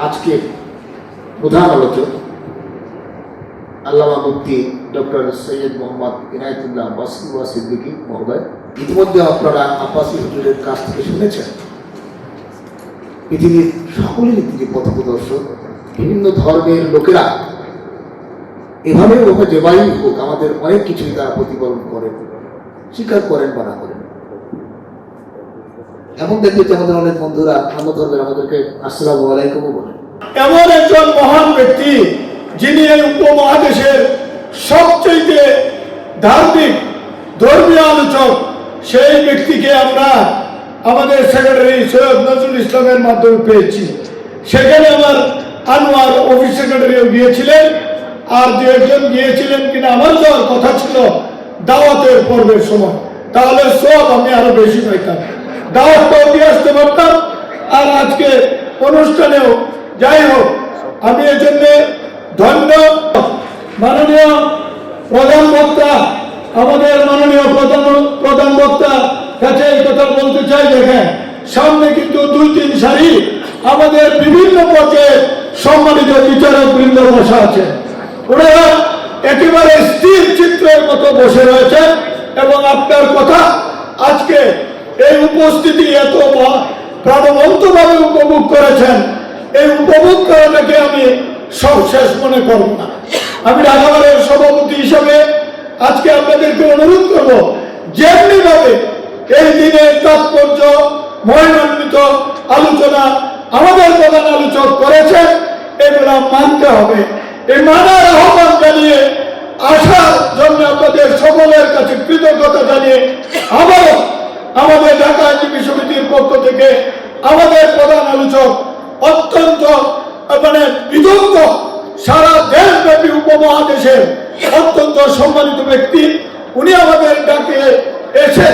আজকে প্রধান আলোচক আল্লামা মুফতি ডক্টর সৈয়দ মোহাম্মদ ইনায়েতুল্লাহ বাসরি সিদ্দিকী মহোদয়। ইতিমধ্যে আপনারা আব্বাসী হুজুরের কাছ থেকে শুনেছেন পৃথিবীর সকলেরই তিনি পথপ্রদর্শক। বিভিন্ন ধর্মের লোকেরা এভাবে যেভাবেই হোক আমাদের অনেক কিছুই তারা প্রতিপালন করেন, স্বীকার করেন বা না করেন। এমন দেখলে যে আমাদের অনেক বন্ধুরা অন্য ধর্মের আমাদেরকে আসসালামু আলাইকুমও বলেন। এমন একজন মহান ব্যক্তি যিনি এই উপমহাদেশের সবচেয়ে ধার্মিক ধর্মীয় আলোচক, সেই ব্যক্তিকে আমরা আমাদের সেক্রেটারি সৈয়দ নজরুল ইসলামের মাধ্যমে পেয়েছি। সেখানে আমার আনোয়ার অফিস সেক্রেটারিও গিয়েছিলেন, আর দু একজন গিয়েছিলেন কিনা আমার যাওয়ার কথা ছিল দাওয়াতের পর্বের সময়, তাহলে সব আমি আরো বেশি পাইতাম, দাওয়াতটাও দিয়ে আসতে পারতাম। আর আজকে অনুষ্ঠানেও যাই হোক, আমি এই জন্যে ধন্য মাননীয় প্রধান বক্তা, আমাদের মাননীয় প্রধান বক্তা কাছে এই কথা বলতে চাই। দেখেন সামনে কিন্তু 2-3 সারি আমাদের বিভিন্ন পর্যায়ে সম্মানিত বিচারক বৃন্দ বসা আছে। ওরা একেবারে স্থির চিত্রের মতো বসে রয়েছে এবং আপনার কথা আজকে এই উপস্থিতি এত প্রাণবন্তভাবে উপভোগ করেছেন। এই উপভোগ করাটাকে আমি সবশেষ মনে করব না। আমি ঢাকাবারের সভাপতি হিসাবে আজকে আপনাদেরকে অনুরোধ করব, যেমনি ভাবে এই দিনের তাৎপর্য মহিমান্বিত আলোচনা আমাদের প্রধান আলোচক করেছেন, এগুলা মানতে হবে। এই মানার আহ্বান জানিয়ে আসার জন্য আপনাদের সকলের কাছে কৃতজ্ঞতা জানিয়ে আবারও আমাদের ঢাকা আইনজীবী সমিতির পক্ষ থেকে আমাদের প্রধান আলোচক অত্যন্ত বিদগ্ধ, সারা দেশব্যাপী উপমহাদেশের অত্যন্ত সম্মানিত ব্যক্তি, উনি আমাদের ডাকে এসে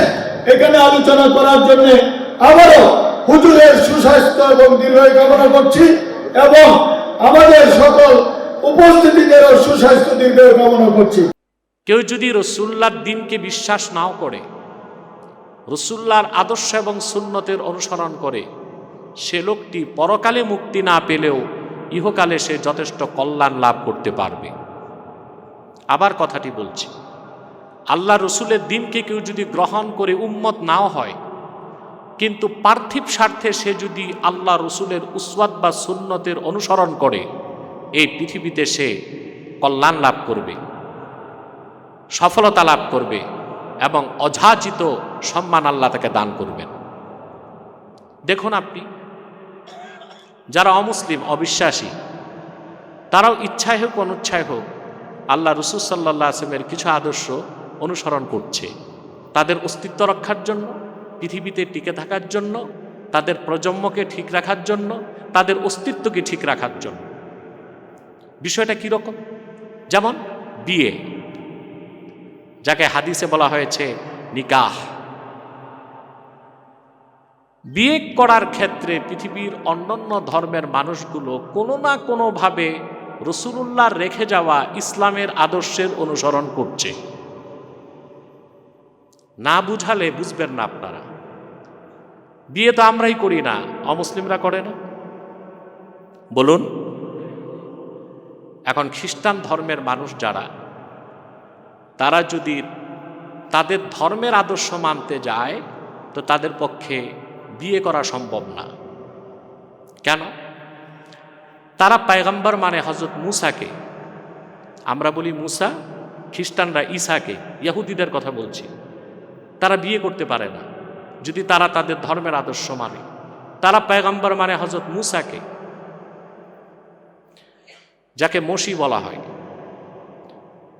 এখানে আলোচনা করার জন্য আবারও হুজুরের সুস্বাস্থ্য এবং দীর্ঘায়ু কামনা করছি এবং আমাদের সকল উপস্থিতিদেরও সুস্বাস্থ্য দীর্ঘায়ু কামনা করছি। কেউ যদি রসুল্লাহর দিনকে বিশ্বাস নাও করে, রসুল্লাহর আদর্শ এবং সুন্নতের অনুসরণ করে, সে লোকটি পরকালে মুক্তি না পেলেও ইহকালে সে যথেষ্ট কল্যাণ লাভ করতে পারবে। আবার কথাটি বলছি, আল্লাহ রসুলের দিনকে কেউ যদি গ্রহণ করে উম্মত নাও হয়, কিন্তু পার্থিব স্বার্থে সে যদি আল্লাহ রসুলের উসওয়াত বা সুন্নতের অনুসরণ করে, এই পৃথিবীতে সে কল্যাণ লাভ করবে, সফলতা লাভ করবে এবং অযাচিত সম্মান আল্লাহ তাকে দান করবেন। দেখুন আপনি, যারা অমুসলিম অবিশ্বাসী, তারাও ইচ্ছায় হোক অনুচ্ছায় হোক আল্লাহ রসুল সাল্লাল্লাহু আলাইহি ওয়াসাল্লামের কিছু আদর্শ অনুসরণ করছে, তাদের অস্তিত্ব রক্ষার জন্য, পৃথিবীতে টিকে থাকার জন্য, তাদের প্রজন্মকে ঠিক রাখার জন্য, তাদের অস্তিত্বকে ঠিক রাখার জন্য। বিষয়টা কীরকম? যেমন বিয়ে, যাকে হাদিসে বলা হয়েছে নিকাহ। বিয়ে করার ক্ষেত্রে পৃথিবীর অন্যান্য ধর্মের মানুষগুলো কোনো না কোনোভাবে রসুলুল্লাহর রেখে যাওয়া ইসলামের আদর্শের অনুসরণ করছে। না বুঝালে বুঝবেন না আপনারা। বিয়ে তো আমরাই করি না, অমুসলিমরা করে না, বলুন। এখন খ্রিস্টান ধর্মের মানুষ যারা, তারা যদি তাদের ধর্মের আদর্শ মানতে যায় তো তাদের পক্ষে বিয়ে করা সম্ভব না। কেন? তারা পয়গম্বর মানে হযরত মূসাকে, আমরা বলি মূসা, খ্রিস্টানরা ঈসাকে, ইহুদিদের কথা বলছি। তারা বিয়ে করতে পারে না যদি তারা তাদের ধর্মের আদর্শ মানে। তারা পয়গম্বর মানে হযরত মূসাকে, যাকে মসি বলা হয়।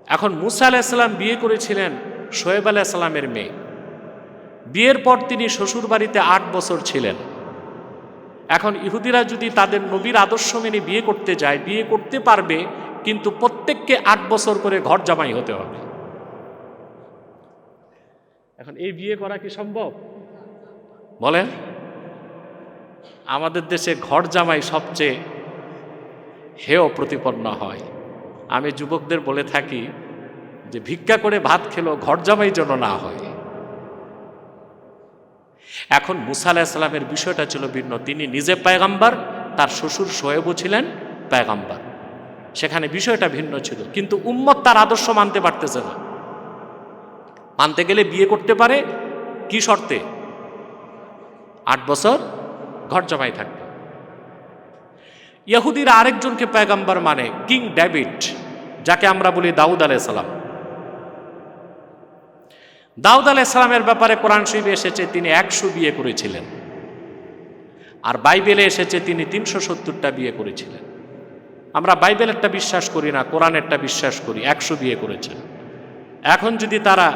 এখন মূসা আলাইহিস সালাম বিয়ে করেছিলেন শোয়েব আলাইহিস সালামের মেয়ে। বিয়ের পর তিনি শ্বশুর বাড়িতে 8 বছর ছিলেন। এখন ইহুদিরা যদি তাদের নবীর আদর্শ মেনে বিয়ে করতে যায়, বিয়ে করতে পারবে, কিন্তু প্রত্যেককে 8 বছর করে ঘর জামাই হতে হবে। এখন এই বিয়ে করা কি সম্ভব বলেন? আমাদের দেশে ঘর জামাই সবচেয়ে হেয় প্রতিপন্ন হয়। আমি যুবকদের বলে থাকি যে ভিক্ষা করে ভাত খেলো, ঘর জামাই যেন না হয়। এখন মূসা আলাইহিস সালামের বিষয়টা ছিল ভিন্ন। তিনি নিজে পয়গম্বর, তার শ্বশুর শোয়েবও ছিলেন পয়গম্বর। সেখানে বিষয়টা ভিন্ন ছিল, কিন্তু উম্মত তার আদর্শ মানতে পারতেছে না। মানতে গেলে বিয়ে করতে পারে কি শর্তে? 8 বছর ঘর জামাই থাকবে। ইহুদিরা আরেকজনকে পয়গম্বর মানে, কিং ডেভিড, যাকে আমরা বলি দাউদ আলাইহিস সালাম। দাউদ আলাইহিস সালামের ব্যাপারে কোরআন শরীফে এসেছে তিনি 100 বিয়ে করেছিলেন, আর বাইবেলে এসেছে তিনি 370টা বিয়ে করেছিলেন। আমরা বাইবেলেরটা বিশ্বাস করি না, কোরআনেরটা বিশ্বাস করি, 100 বিয়ে করেছেন। এখন যদি তারা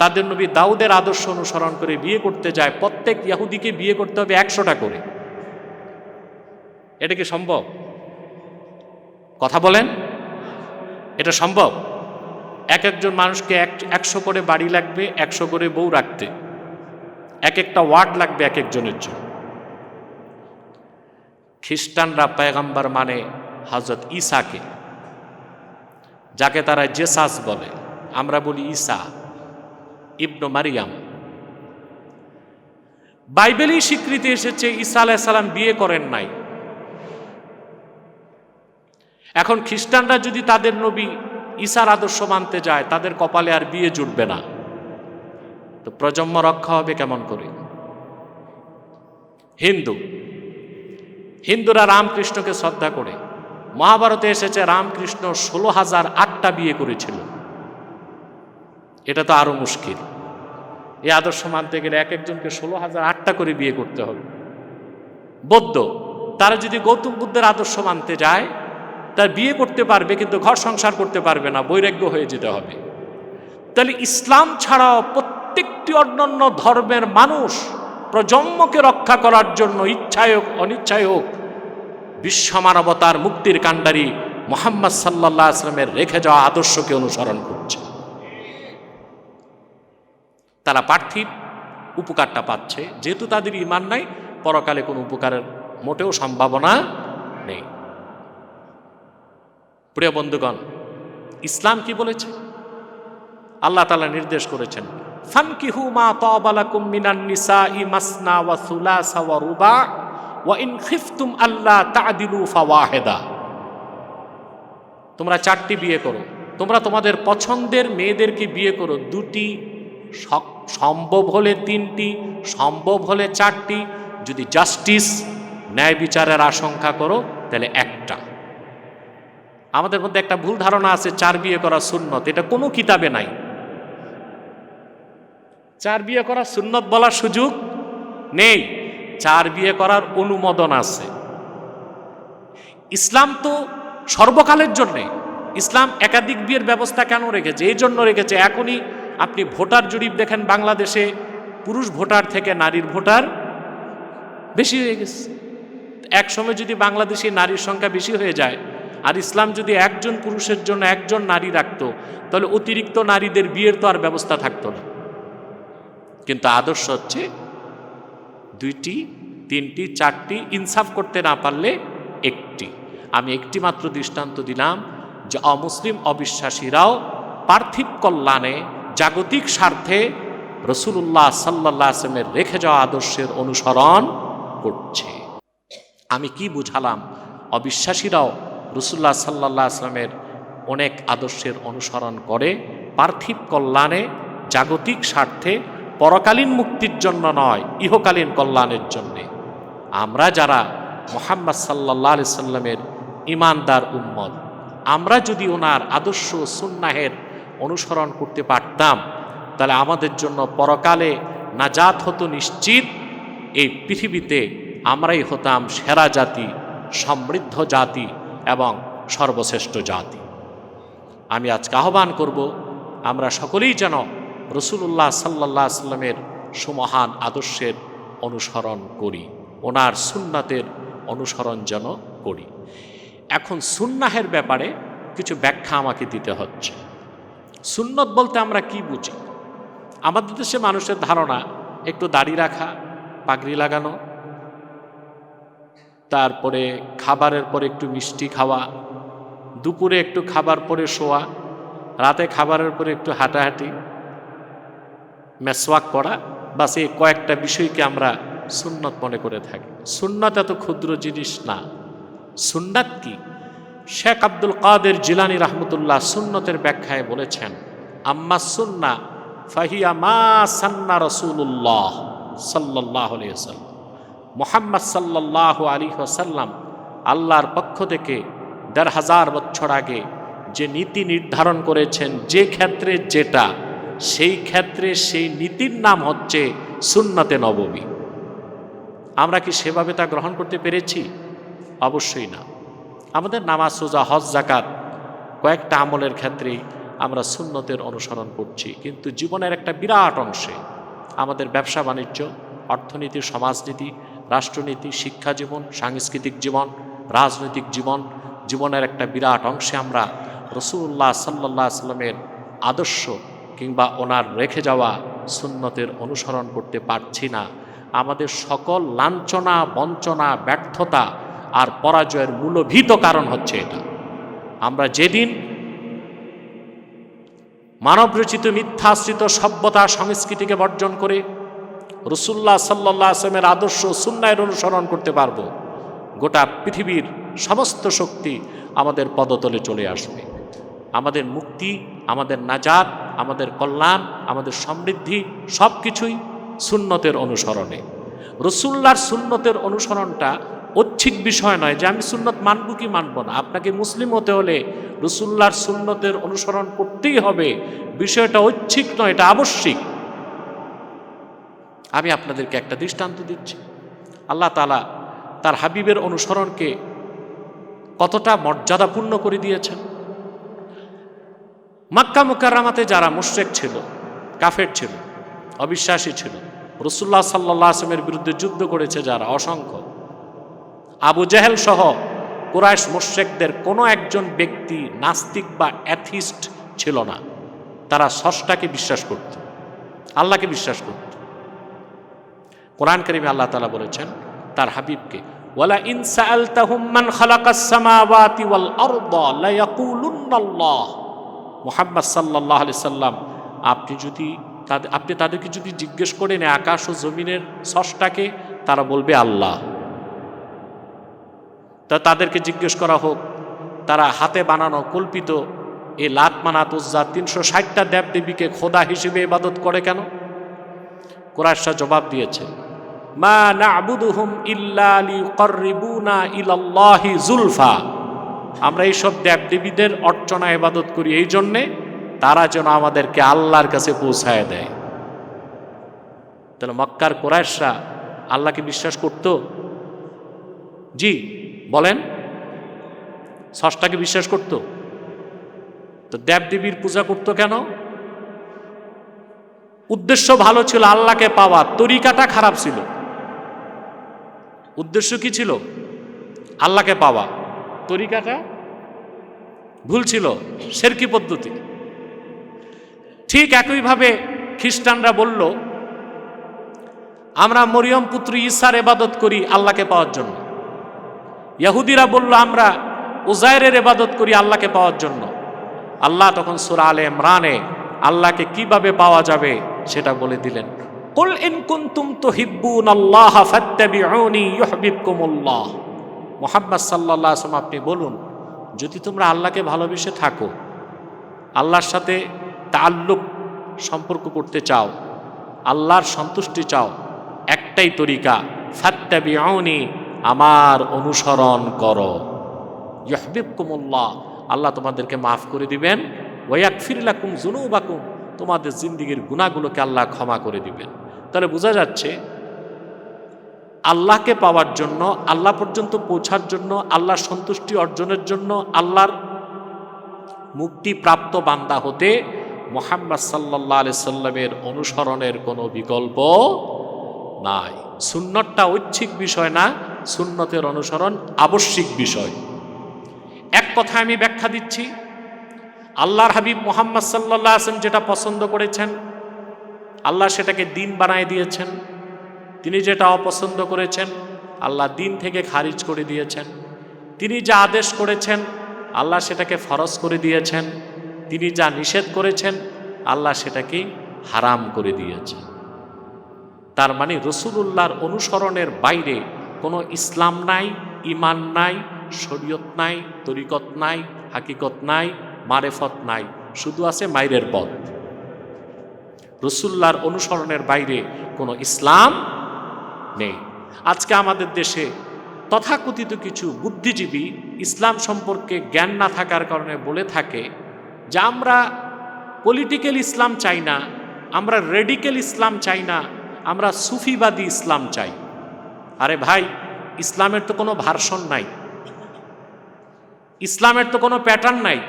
তাদের নবী দাউদের আদর্শ অনুসরণ করে বিয়ে করতে যায়, প্রত্যেক ইহুদিকে বিয়ে করতে হবে 100টা করে। এটা কি সম্ভব? কথা বলেন, এটা সম্ভব? এক একজন মানুষকে 100 করে বাড়ি লাগবে, 100 করে বউ রাখতে, এক একটা ওয়ার্ড লাগবে এক একজনের জন্য। খ্রিস্টানরা পয়গম্বর মানে হযরত ঈসাকে, যাকে তারা জেসাস বলে, আমরা বলি ঈসা ইবনু মারিয়াম। বাইবেলেই স্বীকৃতি এসেছে ঈসা আলাইহিস সালাম বিয়ে করেন নাই। এখন খ্রিস্টানরা যদি তাদের নবী ঈসার আদর্শ মানতে যায়, তাদের কপালে আর বিয়ে জুটবে না, তো প্রজন্ম রক্ষা হবে কেমন করে? হিন্দুরা রামকৃষ্ণকে শ্রদ্ধা করে, মহাভারতে এসেছে রামকৃষ্ণ 16,008টা বিয়ে করেছিল। এটা তো আরো মুশকিল। এই আদর্শ মানতে গেলে এক একজনকে 16,008টা করে বিয়ে করতে হবে। বৌদ্ধ, তারা যদি গৌতম বুদ্ধের আদর্শ মানতে যায়, তার বিয়ে করতে পারবে কিন্তু ঘর সংসার করতে পারবে না, বৈরাগ্য হয়ে যেতে হবে। তাহলে ইসলাম ছাড়াও প্রত্যেকটি অন্যান্য ধর্মের মানুষ প্রজন্মকে রক্ষা করার জন্য ইচ্ছায় হোক অনিচ্ছায় হোক বিশ্ব মানবতার মুক্তির কাণ্ডারি মুহাম্মদ সাল্লাল্লাহু আলাইহি ওয়াসাল্লামের রেখে যাওয়া আদর্শকে অনুসরণ করছে। তারা পার্থিব উপকারটা পাচ্ছে, যেহেতু তাদের ঈমান নাই, পরকালে কোনো উপকারের মোটেও সম্ভাবনা নেই। প্রিয় বন্ধুগণ, ইসলাম কি বলেছে? আল্লাহ তাআলা নির্দেশ করেছেন, ফানকিহু মা তাবা লাকুম মিনান নিসাই মাসনা ওয়া সুলাসা ওয়া রুবা ওয়া ইন খিফতুম আল্লা তা'দিলু ফাওয়াহিদা। তোমরা 4টি বিয়ে করো, তোমরা তোমাদের পছন্দের মেয়েদেরকে বিয়ে করো, 2টি, সম্ভব হলে 3টি, সম্ভব হলে 4টি, যদি জাস্টিস ন্যায় বিচারের আশঙ্কা করো তাহলে 1টা। আমাদের মধ্যে একটা ভুল ধারণা আছে 4 বিয়ে করা সুন্নত, এটা কোনো কিতাবে নাই। 4 বিয়ে করা সুন্নত বলার সুযোগ নেই, 4 বিয়ে করার অনুমোদন আছে। ইসলাম তো সর্বকালের জন্যে, ইসলাম একাধিক বিয়ের ব্যবস্থা কেন রেখেছে? এই জন্য রেখেছে, এখনই আপনি ভোটার জরিপ দেখেন, বাংলাদেশে পুরুষ ভোটার থেকে নারীর ভোটার বেশি হয়ে গেছে। এক সময় যদি বাংলাদেশে নারীর সংখ্যা বেশি হয়ে যায়, আর ইসলাম যদি একজন পুরুষের জন্য একজন নারী রাখতো, তাহলে অতিরিক্ত নারীদের বিয়ের তো আর ব্যবস্থা থাকতো না। কিন্তু আদর্শ হচ্ছে 2টি, 3টি, 4টি, ইনসাফ করতে না পারলে 1টি। আমি একটি মাত্র দৃষ্টান্ত দিলাম যে অমুসলিম অবিশ্বাসীরাও পার্থিব কল্যাণে জাগতিক স্বার্থে রাসূলুল্লাহ সাল্লাল্লাহু আলাইহি ওয়াসাল্লামের রেখে যাওয়া আদর্শের অনুসরণ করছে। আমি কি বুঝালাম? অবিশ্বাসীরাও রাসূলুল্লাহ সাল্লাল্লাহু আলাইহি ওয়াসাল্লামের অনেক আদর্শের অনুসরণ করে পার্থিব কল্যাণে জাগতিক স্বার্থে, পরকালীন মুক্তির জন্য নয়, ইহকালীন কল্যাণের জন্যে। আমরা যারা মুহাম্মদ সাল্লাল্লাহু আলাইহি সাল্লামের ঈমানদার উম্মত, আমরা যদি ওনার আদর্শ সুন্নাহের অনুসরণ করতে পারতাম, তাহলে আমাদের জন্য পরকালে নাজাত হতো নিশ্চিত। এই পৃথিবীতে আমরাই হতাম সেরা জাতি, সমৃদ্ধ জাতি এবং সর্বশ্রেষ্ঠ জাতি। আমি আজকে আহ্বান করব, আমরা সকলেই যেন রাসূলুল্লাহ সাল্লাল্লাহু আলাইহি সাল্লামের সুমহান আদর্শের অনুসরণ করি, ওনার সুন্নাতের অনুসরণ যেন করি। এখন সুন্নাহের ব্যাপারে কিছু ব্যাখ্যা আমাকে দিতে হচ্ছে। সুন্নত বলতে আমরা কি বুঝি? আমাদের দেশে মানুষের ধারণা একটু দাড়ি রাখা, পাগড়ি লাগানো, তারপরে খাবারের পরে একটু মিষ্টি খাওয়া, দুপুরে একটু খাবার পরে শোয়া, রাতে খাবারের পরে একটু হাঁটাহাঁটি, মেসওয়াক করা, বাস এই কয়েকটা বিষয়কে আমরা সুন্নত মনে করে থাকি। সুন্নত এত ক্ষুদ্র জিনিস না। সুন্নাত কি? শেখ আব্দুল কাদের জিলানী রাহমাতুল্লাহ সুন্নতের ব্যাখ্যায় বলেছেন, আম্মা সুন্না ফাহিয়া মা সান্না রাসূলুল্লাহ সাল্লাল্লাহু আলাইহি ওয়াসাল্লাম, মুহাম্মদ সাল্লাল্লাহু আলাইহি ওয়াসাল্লাম আল্লাহর পক্ষ থেকে ১৫০০ বছর আগে যে নীতি নির্ধারণ করেছেন, যে ক্ষেত্রে যেটা, সেই ক্ষেত্রে সেই নীতির নাম হচ্ছে সুন্নতে নববী। আমরা কি সেভাবে তা গ্রহণ করতে পেরেছি? অবশ্যই না। আমাদের নামাজ, রোজা, হজ, যাকাত কয়েকটা আমলের ক্ষেত্রে আমরা সুন্নতের অনুসরণ করছি, কিন্তু জীবনের একটা বিরাট অংশে আমাদের ব্যবসা বাণিজ্য, অর্থনীতি, সমাজনীতি, রাষ্ট্রনীতি, শিক্ষা জীবন, সাংস্কৃতিক জীবন, রাজনৈতিক জীবন, জীবনের একটা বিরাট অংশে আমরা রাসূলুল্লাহ সাল্লাল্লাহু আলাইহি সাল্লামের আদর্শ কিংবা ওনার রেখে যাওয়া সুন্নতের অনুসরণ করতে পারছি না। আমাদের সকল লাঞ্ছনা, বঞ্চনা, ব্যর্থতা আর পরাজয়ের মূলভীত কারণ হচ্ছে এটা। আমরা যেদিন মানবরচিত মিথ্যাশ্রিত সভ্যতা সংস্কৃতিকে বর্জন করে রাসূলুল্লাহ সাল্লাল্লাহু আলাইহি ওয়াসাল্লামের আদর্শ সুন্নাহের অনুসরণ করতে পারব, গোটা পৃথিবীর সমস্ত শক্তি আমাদের পদতলে চলে আসবে। আমাদের মুক্তি, আমাদের নাজাত, আমাদের কল্যাণ, আমাদের সমৃদ্ধি সব কিছুই সুন্নতের অনুসরণে। রাসূলুল্লাহর সুন্নতের অনুসরণটা ঐচ্ছিক বিষয় নয় যে আমি সুন্নত মানব কি মানব না। আপনাকে মুসলিম হতে হলে রাসূলুল্লাহর সুন্নতের অনুসরণ করতেই হবে, বিষয়টা ঐচ্ছিক নয়, এটা আবশ্যিক। আমি আপনাদেরকে একটা দৃষ্টান্ত দিচ্ছি। আল্লাহ তাআলা তার হাবিবের অনুসরণকে কতটা মর্যাদাপূর্ণ করে দিয়েছেন। মক্কা মুকাররমাতে যারা মুশরিক ছিল, কাফের ছিল, অবিশ্বাসী ছিল, রাসূলুল্লাহ সাল্লাল্লাহু আলাইহি ওয়াসাল্লামের বিরুদ্ধে যুদ্ধ করেছে যারা, অসংখ্য, আবু জেহেল সহ কুরাইশ মুশরিকদের কোনো একজন ব্যক্তি নাস্তিক বা অ্যাথিস্ট ছিল না। তারা স্রষ্টাকে বিশ্বাস করত, আল্লাহকে বিশ্বাস করত। কোরআন কারীমে আল্লাহ তাআলা বলেছেন তার হাবিবকে, ওয়ালা ইন সাআলতাহুম মান খালাকাস সামাওয়াতি ওয়াল আরদা লা ইয়াকুলুন্নাল্লাহ। মুহাম্মদ সাল্লাল্লাহু আলাইহি সাল্লাম, আপনি তাদেরকে যদি জিজ্ঞেস করেন আকাশ ও জমিনের স্রষ্টাকে, তারা বলবে আল্লাহ। তা তাদেরকে জিজ্ঞেস করা হোক, তারা হাতে বানানো কল্পিত এই লাত, মানাত, উজ্জা ৩৬০টা দেবদেবীকে খোদা হিসেবে ইবাদত করে কেন? কুরাইশরা জবাব দিয়েছে, মা না'বুদুহুম ইল্লা লিয়ুকাররিবুনা ইলাল্লাহি যুলফা। আমরা এইসব দেবদেবীদের অর্চনা ইবাদত করি এই জন্যে তারা যেন আমাদেরকে আল্লাহর কাছে পৌঁছায় দেয়। তাহলে মক্কার কুরাইশরা আল্লাহকে বিশ্বাস করত? জি বলেন, স্রষ্টাকে বিশ্বাস করত? তো দেবদেবীর পূজা করত কেন? উদ্দেশ্য ভালো ছিল, আল্লাহকে পাওয়া, তরিকাটা খারাপ ছিল। উদ্দেশ্য কি ছিল? আল্লাহকে পাওয়া, তরিকাটা ভুল ছিল, শিরকি পদ্ধতি। ঠিক একইভাবে খ্রিস্টানরা বলল আমরা মরিয়ম পুত্র ঈসার ইবাদত করি আল্লাহকে পাওয়ার জন্য। ইহুদিরা বলল আমরা উজাইরের ইবাদত করি আল্লাহকে পাওয়ার জন্য। আল্লাহ তখন সূরা আলে ইমরানে আল্লাহকে কিভাবে পাওয়া যাবে সেটা বলে দিলেন, কুল ইন কুনতুম তুহিব্বুনাল্লাহ ফাত্তাবিউনি ইউহিব্বুকুমুল্লাহ। মুহাম্মদ সাল্লাল্লাহু আলাইহি ওয়াসাল্লাম, আপনি বলুন যদি তোমরা আল্লাহকে ভালোবেসে থাকো, আল্লাহর সাথে তাআল্লুক সম্পর্ক করতে চাও, আল্লাহর সন্তুষ্টি চাও, একটাই তরিকা, ফাত্তাবিউনি, আমার অনুসরণ করো, ইউহিব্বুকুমুল্লাহ, আল্লাহ তোমাদেরকে মাফ করে দিবেন, ওয়া ইয়াগফির লাকুম যুনুবাকুম, তোমাদের জিন্দেগীর গুনাহগুলোকে আল্লাহ ক্ষমা করে দিবেন। তাহলে বোঝা যাচ্ছে আল্লাহকে পাওয়ার জন্য, আল্লাহ পর্যন্ত পৌঁছার জন্য, আল্লাহর সন্তুষ্টি অর্জনের জন্য, আল্লাহর মুক্তিপ্রাপ্ত বান্দা হতে মুহাম্মদ সাল্লাল্লাহু আলাইহি সাল্লামের অনুসরণের কোনো বিকল্প নাই। সুন্নতটা ঐচ্ছিক বিষয় না, সুন্নতের অনুসরণ আবশ্যিক বিষয়। এক কথা আমি ব্যাখ্যা দিচ্ছি, আল্লাহর হাবিব মুহাম্মদ সাল্লাল্লাহু আলাইহি ওয়াসাল্লাম যেটা পছন্দ করেছেন আল্লাহ সেটাকে দিন বানায় দিয়েছেন। তিনি যেটা অপছন্দ করেছেন আল্লাহ দিন থেকে খারিজ করে দিয়েছেন। তিনি যা আদেশ করেছেন আল্লাহ সেটাকে ফরজ করে দিয়েছেন। তিনি যা নিষেধ করেছেন আল্লাহ সেটাকে হারাম করে দিয়েছেন। তার মানে রাসূলুল্লাহর অনুসরণের বাইরে কোনো ইসলাম নাই, ঈমান নাই, শরীয়ত নাই, তরিকত নাই, হাকিকত নাই, মারেফত নাই, শুধু আছে মাইরের পথ। রসুল্লাহর অনুসরণের বাইরে কোনো ইসলাম নেই। আজকে আমাদের দেশে তথাকথিত কিছু বুদ্ধিজীবী ইসলাম সম্পর্কে জ্ঞান না থাকার কারণে বলে থাকে যে আমরা পলিটিক্যাল ইসলাম চাই না, আমরা রেডিক্যাল ইসলাম চাই না, আমরা সুফিবাদী ইসলাম চাই। আরে ভাই, ইসলামের তো কোনো ভার্সন নাই, ইসলামের তো কোনো প্যাটার্ন নাই।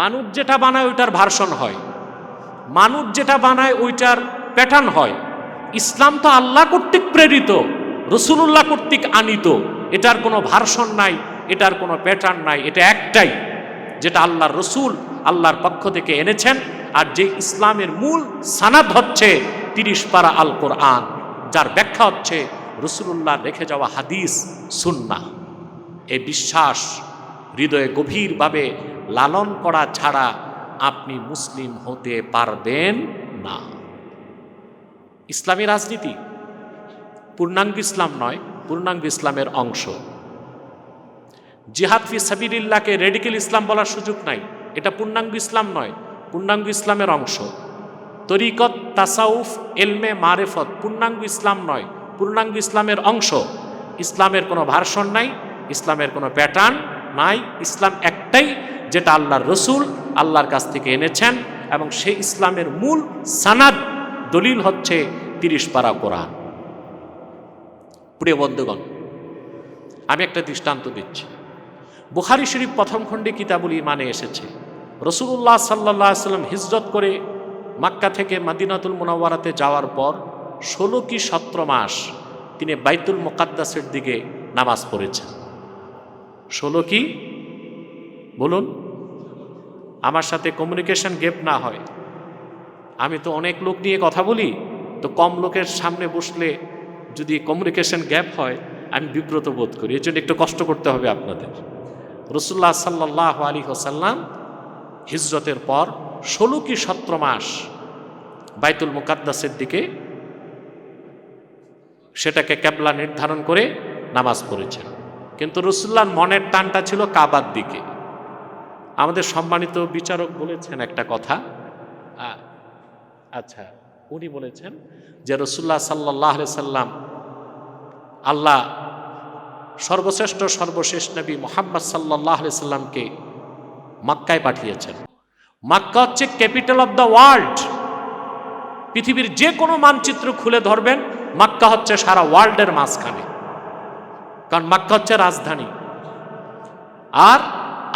মানুষ যেটা বানায় ওইটার ভার্সন হয়, মানুষ যেটা বানায় ওইটার প্যাটার্ন হয়। ইসলাম তো আল্লাহ কর্তৃক প্রেরিত, রসুলুল্লাহ কর্তৃক আনিত, এটার কোনো ভার্সন নাই, এটার কোনো প্যাটার্ন নাই। এটা একটাই, যেটা আল্লাহর রসুল আল্লাহর পক্ষ থেকে এনেছেন। আর যে ইসলামের মূল সানাদ হচ্ছে 30 পারা আল কোরআন, যার ব্যাখ্যা হচ্ছে রসুলুল্লাহ রেখে যাওয়া হাদিস, সুন্নাহ। এই বিশ্বাস হৃদয়ে গভীরভাবে লালন করা ছাড়া আপনি মুসলিম হতে পারবেন না। ইসলামী রাজনীতি পূর্ণাঙ্গ ইসলাম নয়, পূর্ণাঙ্গ ইসলামের অংশ। জিহাদ ফি সাবিলিল্লাহকে রেডিক্যাল ইসলাম বলার সুযোগ নাই, এটা পূর্ণাঙ্গ ইসলাম নয়, পূর্ণাঙ্গ ইসলামের অংশ। তরিকত, তাসাউফ, এলমে, মারেফত পূর্ণাঙ্গ ইসলাম নয়, পূর্ণাঙ্গ ইসলামের অংশ। ইসলামের কোনো ভার্সন নাই, ইসলামের কোনো প্যাটার্ন নাই। ইসলাম একটাই, যেটা আল্লাহর রসুল আল্লাহর কাছ থেকে এনেছেন, এবং সেই ইসলামের মূল সানাদ দলিল হচ্ছে 30 পারা কোরআন। প্রিয় বন্ধুগণ, আমি একটা দৃষ্টান্ত দিচ্ছি। বুখারী শরীফ প্রথম খণ্ডে কিতাবুল ঈমানে এসেছে, রসুলুল্লাহ সাল্লাল্লাহু আলাইহি ওয়াসাল্লাম হিজরত করে মক্কা থেকে মদিনাতুল মুনাওয়ারাতে যাওয়ার পর 16 কি 17 মাস তিনি বাইতুল মুকাদ্দাসের দিকে নামাজ পড়েছেন। 16 কি বলুন, আমার সাথে কমিউনিকেশন গ্যাপ না হয়। আমি তো অনেক লোক নিয়ে কথা বলি, তো কম লোকের সামনে বসলে যদি কমিউনিকেশন গ্যাপ হয় আমি বিব্রত বোধ করি, এর জন্য একটু কষ্ট করতে হবে আপনাদের। রাসূলুল্লাহ সাল্লাল্লাহু আলাইহি ওয়াসাল্লাম হিজরতের পর 16 কি 17 মাস বাইতুল মুকাদ্দাসের দিকে, সেটাকে কিবলা নির্ধারণ করে নামাজ পড়েছেন। কিন্তু রাসূলুল্লাহর মনের টানটা ছিল কাবার দিকে। আমাদের সম্মানিত বিচারক বলেছেন একটা কথা, আচ্ছা উনি বলেছেন যে রাসূলুল্লাহ সাল্লাল্লাহু আলাইহি সাল্লাম আল্লাহ সর্বশ্রেষ্ঠ সর্বশেষ নবী মুহাম্মদ সাল্লাল্লাহু আলাইহি সাল্লামকে মক্কায় পাঠিয়েছেন। মক্কা হচ্ছে ক্যাপিটাল অফ দ্য ওয়ার্ল্ড। পৃথিবীর যে কোনো মানচিত্র খুলে ধরবেন, মক্কা হচ্ছে সারা ওয়ার্ল্ডের মাঝখানে, কারণ মক্কা হচ্ছে রাজধানী। আর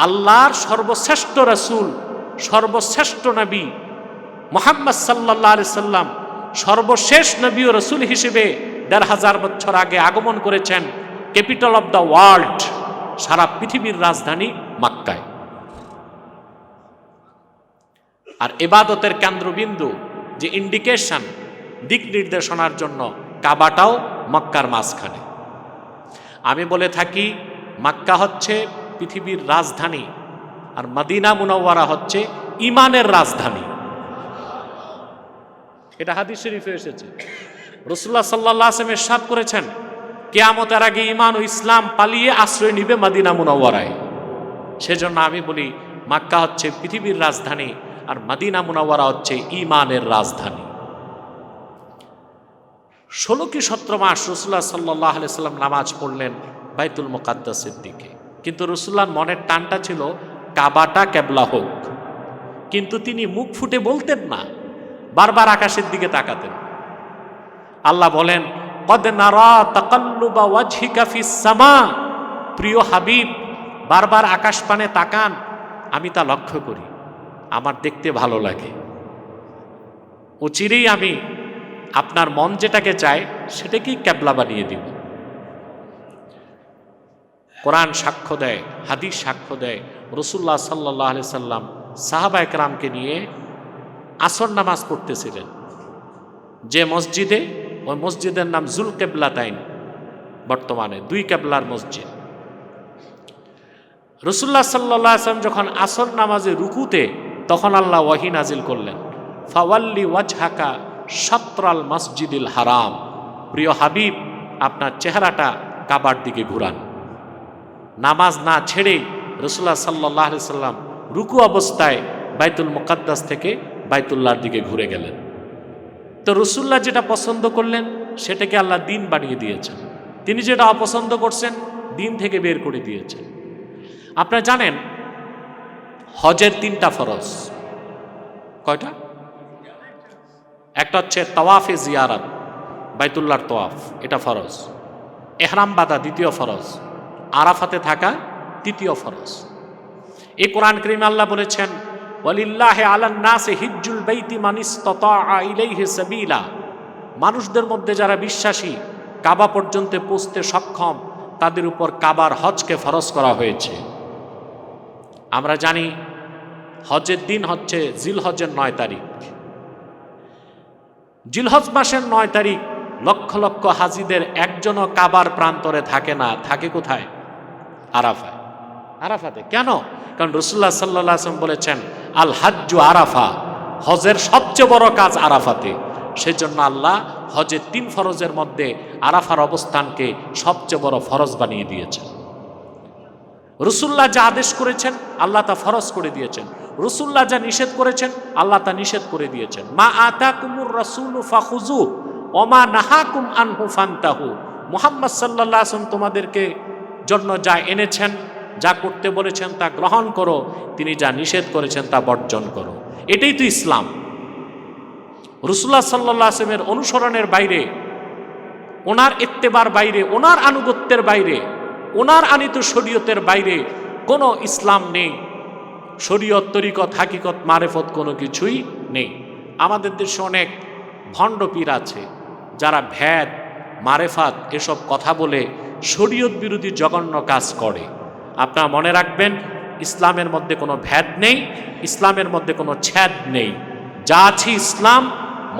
আল্লাহর সর্বশ্রেষ্ঠ রাসূল, সর্বশ্রেষ্ঠ নবী মুহাম্মদ সাল্লাল্লাহু আলাইহি সাল্লাম সর্বশেষ নবী ও রাসূল হিসেবে 1500 বছর আগে আগমন করেছেন ক্যাপিটাল অফ দ্য ওয়ার্ল্ড, সারা পৃথিবীর রাজধানী মক্কায়। আর ইবাদতের কেন্দ্রবিন্দু, যে ইন্ডিকেশন, দিক নির্দেশনার জন্য কাবাটাও মক্কার মাঝখানে। আমি বলে থাকি মক্কা হচ্ছে পৃথিবীর রাজধানী, আর মদিনা মুনাওয়ারা হচ্ছে ঈমানের রাজধানী। এটা হাদিস শরীফে এসেছে। রাসূলুল্লাহ সাল্লাল্লাহু আলাইহি ওয়াসাল্লাম ইরশাদ করেছেন, কিয়ামতের আগে ঈমান ও ইসলাম পালিয়ে আশ্রয় নিবে মদিনা মুনাওয়ারায়। সেজন্য আমি বলি মক্কা হচ্ছে পৃথিবীর রাজধানী, আর মদিনা মুনাওয়ারা হচ্ছে ঈমানের রাজধানী। 16 কি 17 মাস রাসূলুল্লাহ সাল্লাল্লাহু আলাইহি ওয়াসাল্লাম নামাজ পড়লেন বাইতুল মুকাদ্দাসের দিকে, কিন্তু রাসূলুল্লাহর মনের টানটা ছিল কাবাটা কিবলা হোক। কিন্তু তিনি মুখ ফুটে বলতেন না, বারবার আকাশের দিকে তাকাতেন। আল্লাহ বলেন, কদ নারা তাকাল্লুবা ওয়াজহিকা ফিস সামা, প্রিয় হাবিব বারবার আকাশ পানে তাকান, আমি তা লক্ষ্য করি, আমার দেখতে ভালো লাগে। অচিরেই আমি আপনার মন যেটাকে চায় সেটাকেই কিবলা বানিয়ে দিব। কোরআন সাক্ষ্য দেয়, হাদিস সাক্ষ্য দেয়, রাসূলুল্লাহ সাল্লাল্লাহু আলাইহি সাল্লাম সাহাবায়ে কেরামকে নিয়ে আসর নামাজ পড়তেছিলেন যে মসজিদে, ওই মসজিদের নাম জুল কেবলাতাইন, বর্তমানে 2 কেবলার মসজিদ। রাসূলুল্লাহ সাল্লাল্লাহু আলাইহি ওয়াসাল্লাম যখন আসর নামাজে রুকুতে, তখন আল্লাহ ওয়াহি নাজিল করলেন, ফাওয়াল্লি ওয়াজহাকা শাতরাল মসজিদিল হারাম, প্রিয় হাবিব আপনার চেহারাটা কাবার দিকে ঘুরান। নামাজ না ছেড়েই রাসূলুল্লাহ সাল্লাল্লাহু আলাইহি সাল্লাম রুকু অবস্থায় বাইতুল মুকাদ্দাস থেকে বাইতুল্লাহর দিকে ঘুরে গেলেন। তো রাসূলুল্লাহ যেটা পছন্দ করলেন সেটাকে আল্লাহ দিন বানিয়ে দিয়েছেন, তিনি যেটা অপছন্দ করছেন দিন থেকে বের করে দিয়েছেন। আপনারা জানেন হজের 3টা ফরজ। কয়টা? একটা হচ্ছে তাওয়াফে জিয়ারাত, বাইতুল্লাহর তাওয়াফ, এটা ফরজ। ইহরাম বাঁধা 2য় ফরজ। আরাফাতে থাকা 3য় ফরজ। এই কোরআন কারীমে আল্লাহ বলেছেন ওয়ালিল্লাহি আলান নাসি হিজ্জুল বাইতি মান ইসতাতাআ ইলাইহি সাবিলা, মানুষদের মধ্যে যারা বিশ্বাসী কাবা পর্যন্ত পৌঁছতে সক্ষম তাদের উপর কাবার হজকে ফরজ করা হয়েছে। আমরা জানি হজের দিন হচ্ছে জিলহজের 9 তারিখ। জিলহজ মাসের 9 তারিখ লক্ষ লক্ষ হাজিদের একজনও কাবার প্রান্তরে থাকে না, থাকে কোথায়? আরাফায়। আরাফাতে কেন? কারণ রাসূলুল্লাহ সাল্লাল্লাহু আলাইহি ওয়াসাল্লাম বলেছেন আল হাজ্জু আরাফা, হজের সবচেয়ে বড় কাজ আরাফাতে। সেজন্য আল্লাহ হজের 3 ফরজের মধ্যে আরাফার অবস্থানকে সবচেয়ে বড় ফরজ বানিয়ে দিয়েছেন। রাসূলুল্লাহ যা আদেশ করেছেন আল্লাহ তা ফরজ করে দিয়েছেন, রাসূলুল্লাহ যা নিষেধ করেছেন আল্লাহ তা নিষেধ করে দিয়েছেন। মা আতাকুমুর রাসূলু ফাখুযু ওয়া মা নাহাকুম আনহু ফান্তাহু, মুহাম্মদ সাল্লাল্লাহু আলাইহি ওয়াসাল্লাম তোমাদেরকে জন্য যা এনেছেন, যা করতে বলেছেন তা গ্রহণ করো, তিনি যা নিষেধ করেছেন তা বর্জন করো। এটাই তো ইসলাম। রাসূলুল্লাহ সাল্লাল্লাহু আলাইহি ওয়াসাল্লামের অনুসরণের বাইরে, ওনার ইত্তেবার বাইরে, ওনার আনুগত্যের বাইরে, ওনার আনিত শরীয়তের বাইরে কোনো ইসলাম নেই। শরীয়ত, তরিকত, হাকিকত, মারেফত কোনো কিছুই নেই। আমাদের দেশে অনেক ভণ্ড পীর আছে যারা ভেদ, মারেফাত এসব কথা বলে শরীয়ত বিরোধী জঘন্য কাজ করে। আপনারা মনে রাখবেন ইসলামের মধ্যে কোনো ভেদ নেই, ইসলামের মধ্যে কোনো ছেদ নেই। যা আছে ইসলাম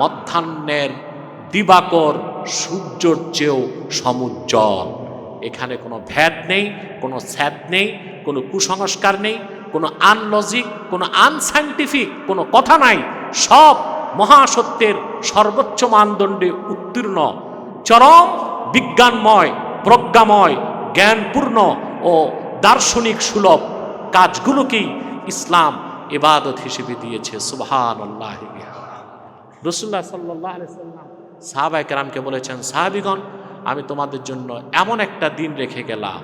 মধ্যাহ্নের দিবাকর সূর্যর চেয়েও সমুজ্জ্বল। এখানে কোনো ভেদ নেই, কোনো ছেদ নেই, কোনো কুসংস্কার নেই, কোনো আনলজিক, কোনো আনসাইন্টিফিক কোনো কথা নাই। সব মহাসত্যের সর্বোচ্চ মানদণ্ডে উত্তীর্ণ, চরম বিজ্ঞানময়, প্রজ্ঞাময়, জ্ঞানপূর্ণ ও দার্শনিক সুলভ কাজগুলোকেই ইসলাম ইবাদত হিসেবে দিয়েছে। সুবহানাল্লাহ। রাসূলুল্লাহ সাল্লাল্লাহু আলাইহি ওয়াসাল্লাম সাহাবায়ে কেরামকে বলেছেন, সাহাবীগণ আমি তোমাদের জন্য এমন একটা দিন রেখে গেলাম,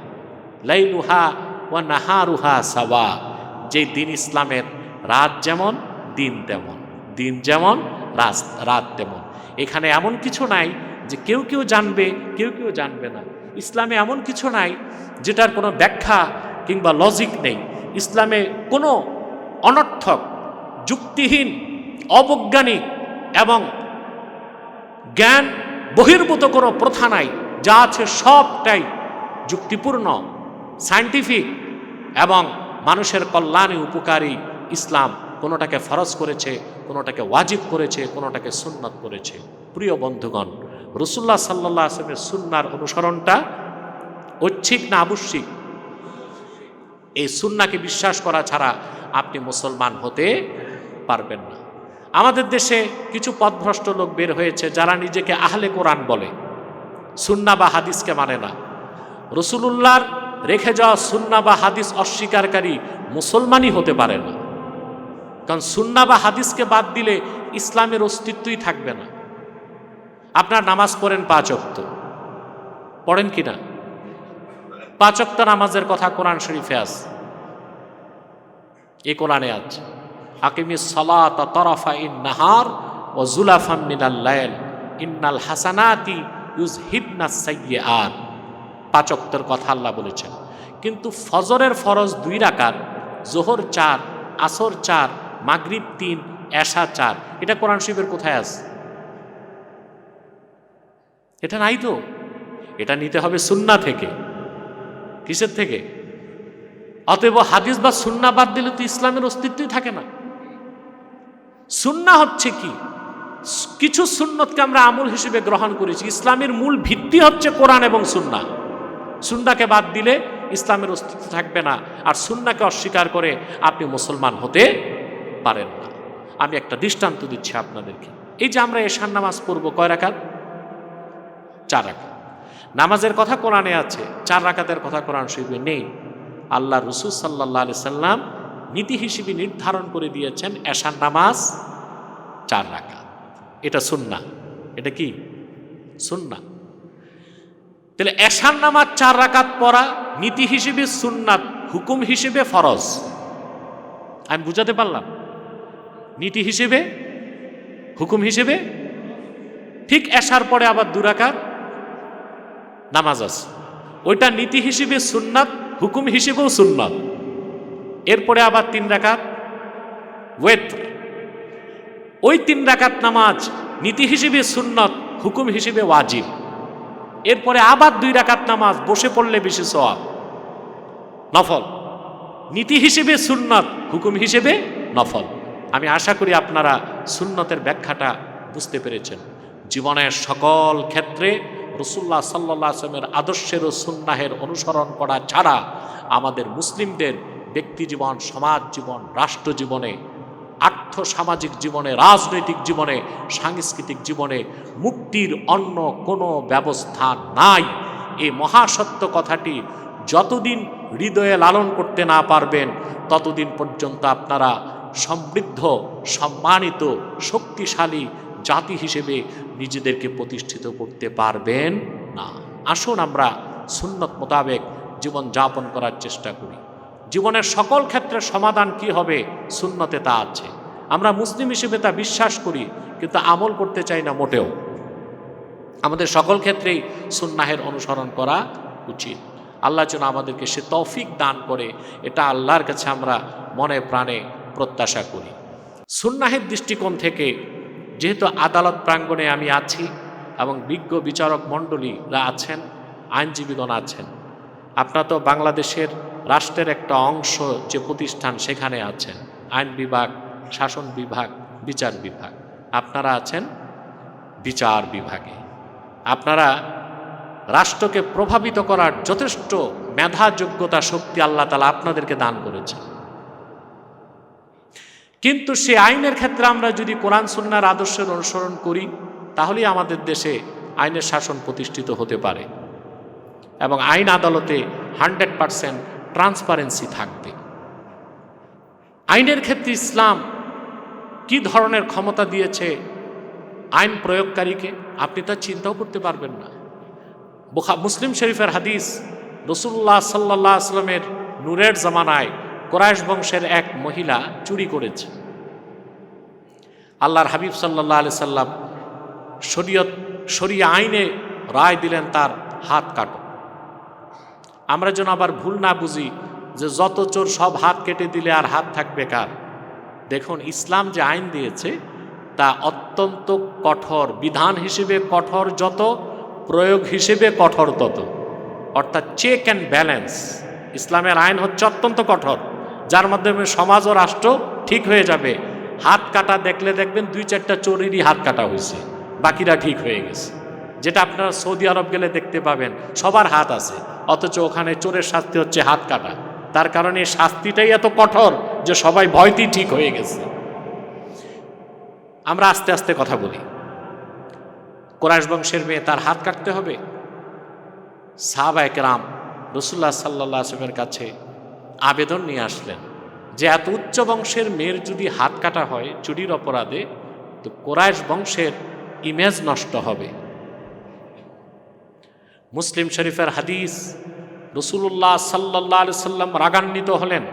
লাইলুহা ওয়া নাহারুহা সাওয়া, যে দিন ইসলামের রাত যেমন দিন তেমন, দিন যেমন রাত তেমন। এখানে এমন কিছু নাই যে কেউ কেউ জানবে কেউ কেউ জানবে না। ইসলামে এমন কিছু নাই যেটার কোনো ব্যাখ্যা কিংবা লজিক নেই। ইসলামে কোনো অনর্থক, যুক্তিহীন, অবৈজ্ঞানিক এবং জ্ঞান বহির্ভূত কোনো প্রথা নাই। যা আছে সবটাই যুক্তিপূর্ণ, সায়েন্টিফিক এবং মানুষের কল্যাণে উপকারী। ইসলাম কোনোটাকে ফরজ করেছে, কোনোটাকে ওয়াজিব করেছে, কোনোটাকে সুন্নাত করেছে। প্রিয় বন্ধুগণ, রাসূলুল্লাহ সাল্লাল্লাহু আলাইহি ওয়াসাল্লামের সুন্নাহর অনুসরণটা ঐচ্ছিক না আবশ্যিক? এই সুন্নাহকে বিশ্বাস করা ছাড়া আপনি মুসলমান হতে পারবেন না। আমাদের দেশে কিছু পথভ্রষ্ট লোক বের হয়েছে যারা নিজেকে আহলে কোরআন বলে, সুন্নাহ বা হাদিসকে মানে না। রাসূলুল্লাহর রেখে যাওয়া সুন্নাহ বা হাদিস অস্বীকারী মুসলমানই হতে পারে না। কারণ সুন্নাহ বা হাদিসকে বাদ দিলে ইসলামের অস্তিত্বই থাকবে না। আপনার নামাজ পড়েন 5 ওয়াক্ত, পড়েন কি না? 5 ওয়াক্ত নামাজের কথা কোরআন শরীফে আছে, এই কোরআনে আছে আকিমিস সালাতা তারাফাইন নাহার ওয়া যুলাফাম মিনাল লাইল ইন্নাল হাসানাতি ইউযহিবনাস সাইয়্যাত। 5 ওয়াক্তের কথা আল্লাহ বলেছেন। কিন্তু ফজরের ফরজ 2 রাকাত, যোহর 4, আসর 4, মাগরিব 3, এশা 4, এটা কোরআন শরীফের কোথায় আছে? এটা নাই তো। এটা নিতে হবে সুন্নাহ থেকে। কিসের থেকে? অতএব হাদিস বা সুন্নাহ বাদ দিলে তো ইসলামের অস্তিত্বই থাকে না। সুন্নাহ হচ্ছে কি? কিছু সুন্নতকে আমরা আমল হিসেবে গ্রহণ করেছি। ইসলামের মূল ভিত্তি হচ্ছে কোরআন এবং সুন্নাহ। সুন্নাহকে বাদ দিলে ইসলামের অস্তিত্ব থাকবে না। আর সুন্নাহকে অস্বীকার করে আপনি মুসলমান হতে পারেন না। আমি একটা দৃষ্টান্ত দিচ্ছি আপনাদেরকে। এই যে আমরা এশার নামাজ পড়ব কয় রাকাত? 4 রাকাত। নামাজের কথা কোরআনে আছে, 4 রাকাতের কথা কোরআন শরীফে নেই। আল্লাহ রসুল সাল্লাল্লাহু আলাইহি সাল্লাম নীতি হিসেবে নির্ধারণ করে দিয়েছেন এশার নামাজ 4 রাকাত। এটা সুন্নাহ। এটা কি সুন্নাহ? তাহলে এশার নামাজ 4 রাকাত পড়া নীতি হিসেবে সুন্নাত, হুকুম হিসেবে ফরজ। আমি বুঝাতে পারলাম? নীতি হিসেবে, হুকুম হিসেবে। ঠিক এশার পরে আবার 2 রাকাত নামাজ আছে, ওইটা নীতি হিসেবে সুন্নাত, হুকুম হিসেবেও সুন্নাত। এরপরে আবার 3 রাকাত ওয়েতর, ওই 3 রাকাত নামাজ নীতি হিসেবে সুন্নাত, হুকুম হিসেবে ওয়াজিব। এরপরে আবার 2 রাকাত নামাজ বসে পড়লে বেশি সওয়াব, নফল। নীতি হিসেবে সুন্নাত, হুকুম হিসেবে নফল। আমি আশা করি আপনারা সুন্নতের ব্যাখ্যাটা বুঝতে পেরেছেন। জীবনের সকল ক্ষেত্রে রাসূলুল্লাহ সাল্লাল্লাহু আলাইহি ওয়াসাল্লামের আদর্শের ও সুন্নাহের অনুসরণ করা ছাড়া আমাদের মুসলিমদের ব্যক্তি জীবন, সমাজ জীবন, রাষ্ট্র জীবনে, আর্থ সামাজিক জীবনে, রাজনৈতিক জীবনে, সাংস্কৃতিক জীবনে মুক্তির অন্য কোনো ব্যবস্থা নাই। এই মহাসত্য কথাটি যতদিন হৃদয়ে লালন করতে না পারবেন ততদিন পর্যন্ত আপনারা সমৃদ্ধ, সম্মানিত, শক্তিশালী জাতি হিসেবে নিজেদেরকে প্রতিষ্ঠিত করতে পারবেন না। আসুন আমরা সুন্নত মোতাবেক জীবন যাপন করার চেষ্টা করি। জীবনের সকল ক্ষেত্রে সমাধান কি হবে সুন্নতে তা আছে। আমরা মুসলিম হিসেবে তা বিশ্বাস করি, কিন্তু আমল করতে চাই না মোটেও। আমাদের সকল ক্ষেত্রেই সুন্নাহের অনুসরণ করা উচিত। আল্লাহ যেন আমাদেরকে সে তৌফিক দান করে, এটা আল্লাহর কাছে আমরা মনে প্রাণে প্রত্যাশা করি। সুন্নাহের দৃষ্টিকোণ থেকে যেহেতু আদালত প্রাঙ্গণে আমি আছি এবং বিজ্ঞ বিচারক মণ্ডলীরা আছেন, আইনজীবীগণ আছেন, আপনারা তো বাংলাদেশের রাষ্ট্রের একটা অংশ যে প্রতিষ্ঠান সেখানে আছেন, আইন বিভাগ, শাসন বিভাগ, বিচার বিভাগ। আপনারা আছেন বিচার বিভাগে। আপনারা রাষ্ট্রকে প্রভাবিত করার যথেষ্ট মেধা, যোগ্যতা, শক্তি আল্লাহ তাআলা আপনাদেরকে দান করেছেন। কিন্তু সে আইনের ক্ষেত্রে আমরা যদি কোরআন সুন্নাহর আদর্শের অনুসরণ করি তাহলেই আমাদের দেশে আইনের শাসন প্রতিষ্ঠিত হতে পারে এবং আইন আদালতে 100% ট্রান্সপারেন্সি থাকবে। আইনের ক্ষেত্রে ইসলাম কি ধরনের ক্ষমতা দিয়েছে আইন প্রয়োগকারীকে, আপনি তা চিন্তাও করতে পারবেন না। মুসলিম শরীফের হাদিস, রাসূলুল্লাহ সাল্লাল্লাহু আলাইহি ওয়াসাল্লামের নূরের জামানায় কুরাইশ বংশের এক মহিলা চুরি করেছে। আল্লাহর হাবিব সাল্লাল্লাহু আলাইহি সাল্লাম শরিয়া আইনে রায় দিলেন তার হাত কাটো। আমরা যেন আবার ভুল না বুঝি যে যত চোর সব হাত কেটে দিলে আর হাত থাকবে কার। দেখুন, ইসলাম যে আইন দিয়েছে তা অত্যন্ত কঠোর, বিধান হিসেবে কঠোর যত, প্রয়োগ হিসেবে কঠোর তত। অর্থাৎ চেক অ্যান্ড ব্যালেন্স। ইসলামের আইন হচ্ছে অত্যন্ত কঠোর, যার মাধ্যমে সমাজ ও রাষ্ট্র ঠিক হয়ে যাবে। হাত কাটা দেখলে দেখবেন 2-4টা চোরেরই হাত কাটা হয়েছে, বাকিরা ঠিক হয়ে গেছে। যেটা আপনারা সৌদি আরব গেলে দেখতে পাবেন, সবার হাত আছে, অথচ ওখানে চোরের শাস্তি হচ্ছে হাত কাটা। তার কারণে শাস্তিটাই এত কঠোর যে সবাই ভয়তেই ঠিক হয়ে গেছে। আমরা আস্তে আস্তে কথা বলি। কুরাইশ বংশের মেয়ে, তার হাত কাটতে হবে। সাহাবায়ে কেরাম রাসূলুল্লাহ সাল্লাল্লাহু আলাইহি ওয়াসাল্লামের কাছে আবেদন নিয়ে আসলেন যে এত উচ্চ বংশের মেয়ের যদি হাত কাটা হয় চুরির অপরাধে, তো কুরাইশ বংশের ইমেজ নষ্ট হবে। মুসলিম শরীফের হাদিস, রাসূলুল্লাহ সাল্লাল্লাহু আলাইহি ওয়াসাল্লাম রাগান্বিত হলেন,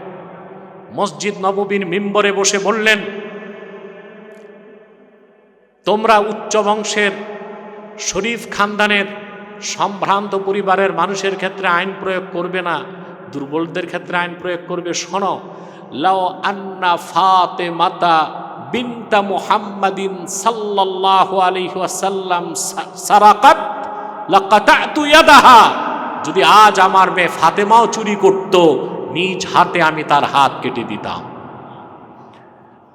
মসজিদ নববীর মিম্বরে বসে বললেন, তোমরা উচ্চ বংশের শরীফ খানদানের সম্ভ্রান্ত পরিবারের মানুষের ক্ষেত্রে আইন প্রয়োগ করবে না, দুর্বলদের ক্ষেত্রে আইন প্রয়োগ করবে। শোনো, লাও আন্না ফাতেমাতা বিনতা মুহাম্মাদিন সাল্লাল্লাহু আলাইহি ওয়াসাল্লাম সারাকাত লাকাতাতু ইয়াদাহা, যদি আজ আমার মেয়ে ফাতেমাও চুরি করত, নিজ হাতে আমি তার হাত কেটে দিতাম।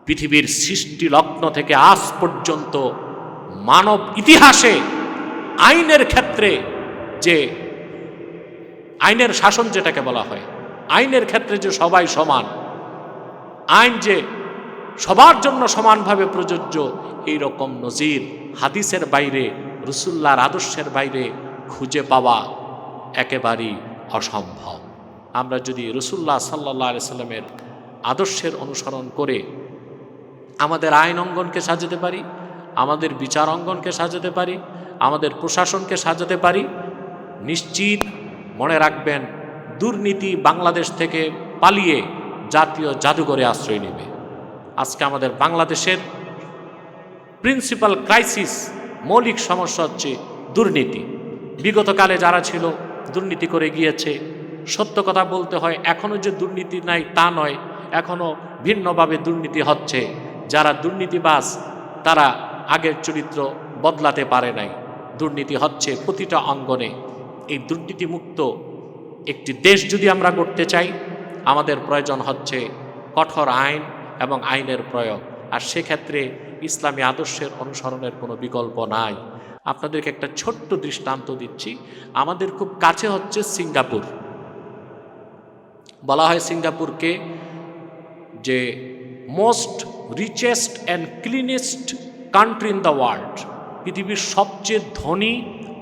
পৃথিবীর সৃষ্টি লগ্ন থেকে আজ পর্যন্ত মানব ইতিহাসে আইনের ক্ষেত্রে যে আইনের শাসন যেটাকে বলা হয়, আইনের ক্ষেত্রে যে সবাই সমান, আইন যে সবার জন্য সমানভাবে প্রযোজ্য, এই রকম নজির হাদিসের বাইরে, রাসূলুল্লাহর আদর্শের বাইরে খুঁজে পাওয়া একেবারেই অসম্ভব। আমরা যদি রাসূলুল্লাহ সাল্লাল্লাহু আলাইহি সাল্লামের আদর্শের অনুসরণ করে আমাদের আইন অঙ্গনকে সাজাতে পারি, আমাদের বিচার অঙ্গনকে সাজাতে পারি, আমাদের প্রশাসনকে সাজাতে পারি, নিশ্চিত মনে রাখবেন দুর্নীতি বাংলাদেশ থেকে পালিয়ে জাতীয় জাদুঘরে আশ্রয় নেবে। আজকে আমাদের বাংলাদেশের প্রিন্সিপাল ক্রাইসিস, মৌলিক সমস্যা হচ্ছে দুর্নীতি। বিগতকালে যারা ছিল দুর্নীতি করে গিয়েছে। সত্য কথা বলতে হয়, এখনও যে দুর্নীতি নাই তা নয়, এখনও ভিন্নভাবে দুর্নীতি হচ্ছে। যারা দুর্নীতিবাজ তারা আগের চরিত্র বদলাতে পারে নাই, দুর্নীতি হচ্ছে প্রতিটা অঙ্গনে। এই দুর্নীতিমুক্ত একটি দেশ যদি আমরা গড়তে চাই, আমাদের প্রয়োজন হচ্ছে কঠোর আইন এবং আইনের প্রয়োগ। আর সেক্ষেত্রে ইসলামী আদর্শের অনুসরণের কোনো বিকল্প নাই। আপনাদেরকে একটা ছোট্ট দৃষ্টান্ত দিচ্ছি। আমাদের খুব কাছে হচ্ছে সিঙ্গাপুর। বলা হয় সিঙ্গাপুরকে যে most richest and cleanest country in the world, পৃথিবীর সবচেয়ে ধনী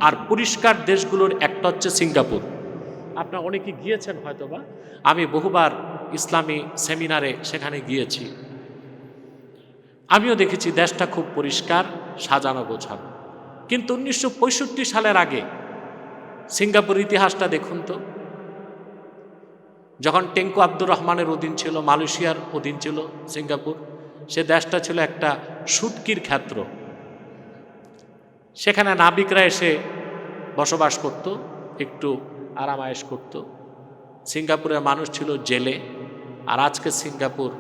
আর পরিষ্কার দেশগুলোর একটা হচ্ছে সিঙ্গাপুর। আপনারা অনেকে গিয়েছেন হয়তোবা, আমি বহুবার ইসলামী সেমিনারে সেখানে গিয়েছি। আমিও দেখেছি দেশটা খুব পরিষ্কার, সাজানো গোছানো। কিন্তু 1965 সালের আগে সিঙ্গাপুর ইতিহাসটা দেখুন তো। যখন টেঙ্কু আব্দুর রহমানের অধীন ছিল, মালয়েশিয়ার অধীন ছিল সিঙ্গাপুর, সে দেশটা ছিল একটা সুটকির ক্ষেত্র। সেখানে নাবিকরা এসে বসবাস করত, একটু আরামায়েশ করত। সিঙ্গাপুরের মানুষ ছিল জেলে। আর আজকে সিঙ্গাপুর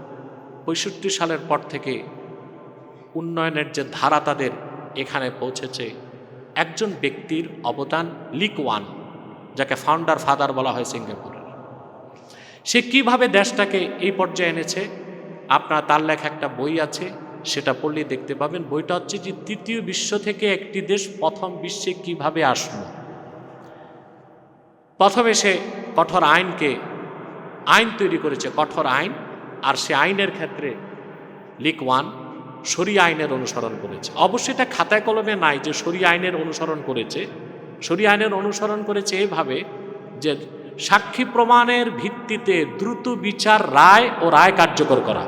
65 সালের পর থেকে উন্নয়নের যে ধারা তাদের এখানে পৌঁছেছে, একজন ব্যক্তির অবদান, লি কুয়ান, যাকে ফাউন্ডার ফাদার বলা হয় সিঙ্গাপুরের। সে কিভাবে দেশটাকে এই পর্যায়ে এনেছে, আপনার তার লেখা একটা বই আছে, সেটা পড়লে দেখতে পাবেন। বইটা হচ্ছে যে তৃতীয় বিশ্ব থেকে একটি দেশ প্রথম বিশ্বে কিভাবে আসলো। প্রথমে সে কঠোর আইন তৈরি করেছে, কঠোর আইন। আর সে আইনের ক্ষেত্রে লি কুয়ান শরিয়া আইনের অনুসরণ করেছে। অবশ্যই এটা খাতায় কলমে নাই যে শরিয়া আইনের অনুসরণ করেছে। শরিয়া আইনের অনুসরণ করেছে এভাবে যে সাক্ষী প্রমাণের ভিত্তিতে দ্রুত বিচার, রায় ও রায় কার্যকর করা।